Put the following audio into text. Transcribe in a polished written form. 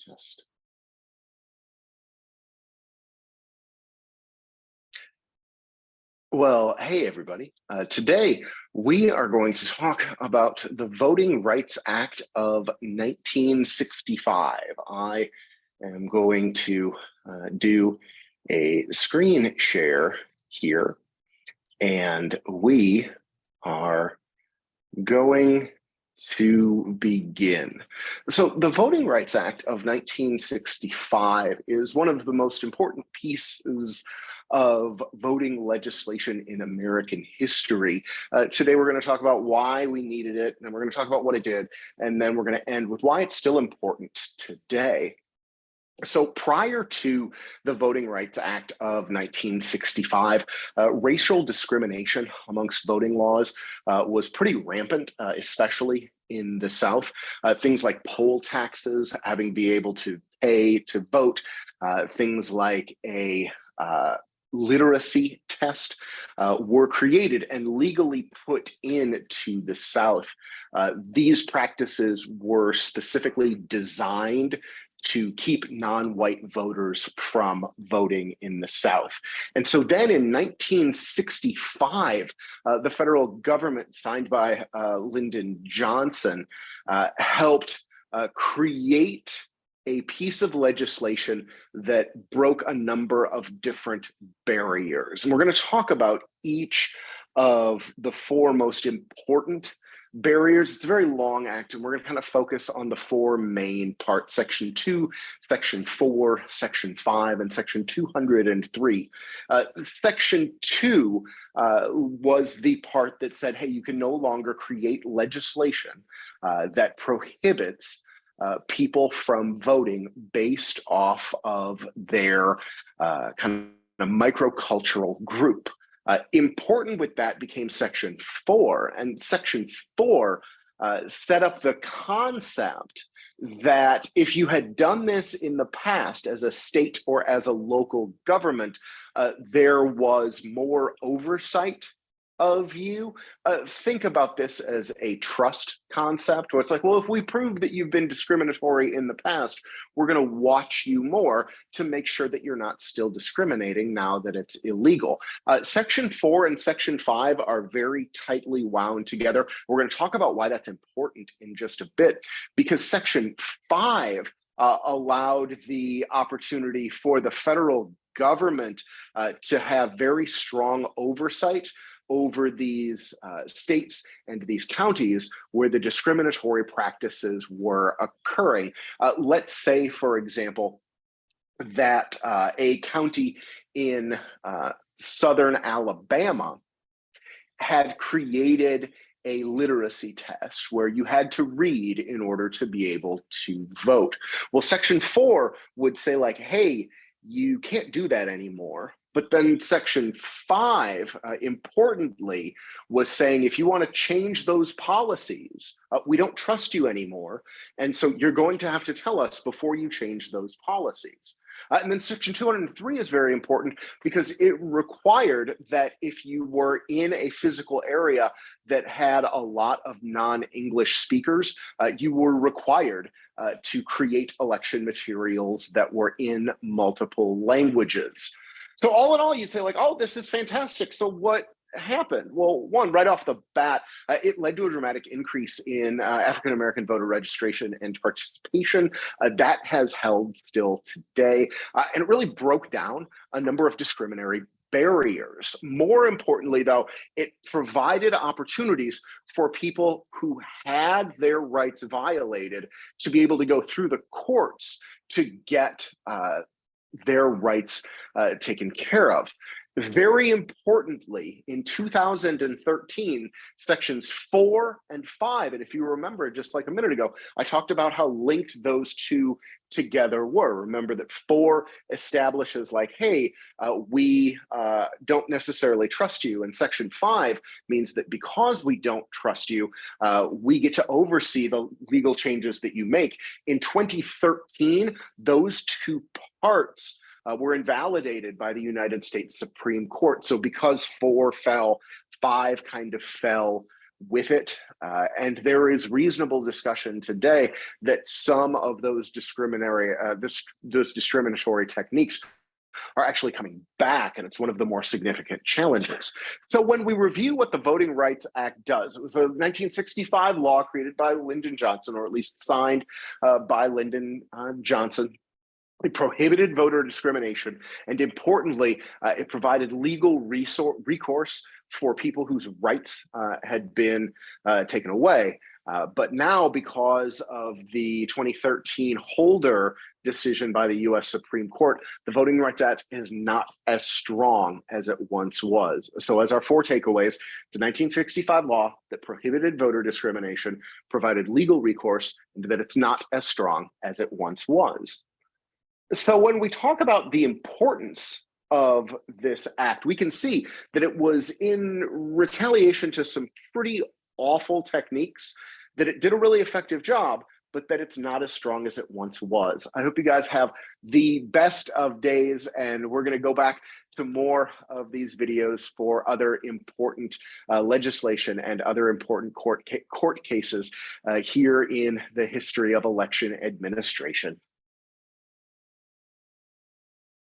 Test. Well, hey everybody. Today we are going to talk about the Voting Rights Act of 1965. I am going to do a screen share here, and we are going to begin. So the Voting Rights Act of 1965 is one of the most important pieces of voting legislation in American history. Today we're going to talk about why we needed it, and we're going to talk about what it did, and then we're going to end with why it's still important today. So prior to the Voting Rights Act of 1965, racial discrimination amongst voting laws was pretty rampant, especially in the South. Things like poll taxes, having to be able to pay to vote, things like a literacy test were created and legally put into the South. These practices were specifically designed to keep non-white voters from voting in the South. And so then in 1965, the federal government, signed by Lyndon Johnson, helped create a piece of legislation that broke a number of different barriers. And we're going to talk about each of the four most important barriers. It's a very long act, and we're going to kind of focus on the four main parts: Section 2, Section 4, Section 5, and Section 203. Section 2 was the part that said, hey, you can no longer create legislation that prohibits people from voting based off of their kind of microcultural group. Important with that became Section 4, and Section 4 set up the concept that if you had done this in the past as a state or as a local government, there was more oversight of you. Think about this as a trust concept, where it's like, well, if we prove that you've been discriminatory in the past, we're going to watch you more to make sure that you're not still discriminating now that it's illegal. Section 4 and Section 5 are very tightly wound together. We're going to talk about why that's important in just a bit, because Section 5 allowed the opportunity for the federal government to have very strong oversight over these states and these counties where the discriminatory practices were occurring. Let's say, for example, that a county in southern Alabama had created a literacy test where you had to read in order to be able to vote. Well, Section 4 would say, like, hey, you can't do that anymore. But then Section 5, importantly, was saying, if you want to change those policies, we don't trust you anymore. And so you're going to have to tell us before you change those policies. And then Section 203 is very important because it required that if you were in a physical area that had a lot of non-English speakers, you were required to create election materials that were in multiple languages. So all in all, you'd say, like, oh, this is fantastic. So what happened? Well, one, right off the bat, it led to a dramatic increase in African-American voter registration and participation. That has held still today. And it really broke down a number of discriminatory barriers. More importantly, though, it provided opportunities for people who had their rights violated to be able to go through the courts to get their rights taken care of. Very importantly, in 2013, Sections 4 and 5, and if you remember just like a minute ago, I talked about how linked those two together were. Remember that 4 establishes, like, hey, we don't necessarily trust you, and Section 5 means that because we don't trust you, we get to oversee the legal changes that you make. In 2013, those two parts were invalidated by the United States Supreme Court. So because 4 fell, 5 kind of fell with it. And there is reasonable discussion today that some of those discriminatory techniques are actually coming back, and it's one of the more significant challenges. So when we review what the Voting Rights Act does, it was a 1965 law created by Lyndon Johnson, or at least signed by Lyndon Johnson. It prohibited voter discrimination, and importantly, it provided legal recourse for people whose rights had been taken away. But now, because of the 2013 Holder decision by the US Supreme Court, the Voting Rights Act is not as strong as it once was. So as our four takeaways, it's a 1965 law that prohibited voter discrimination, provided legal recourse, and that it's not as strong as it once was. So when we talk about the importance of this act, we can see that it was in retaliation to some pretty awful techniques that it did a really effective job, but that it's not as strong as it once was. I hope you guys have the best of days, and we're going to go back to more of these videos for other important legislation and other important court cases here in the history of election administration.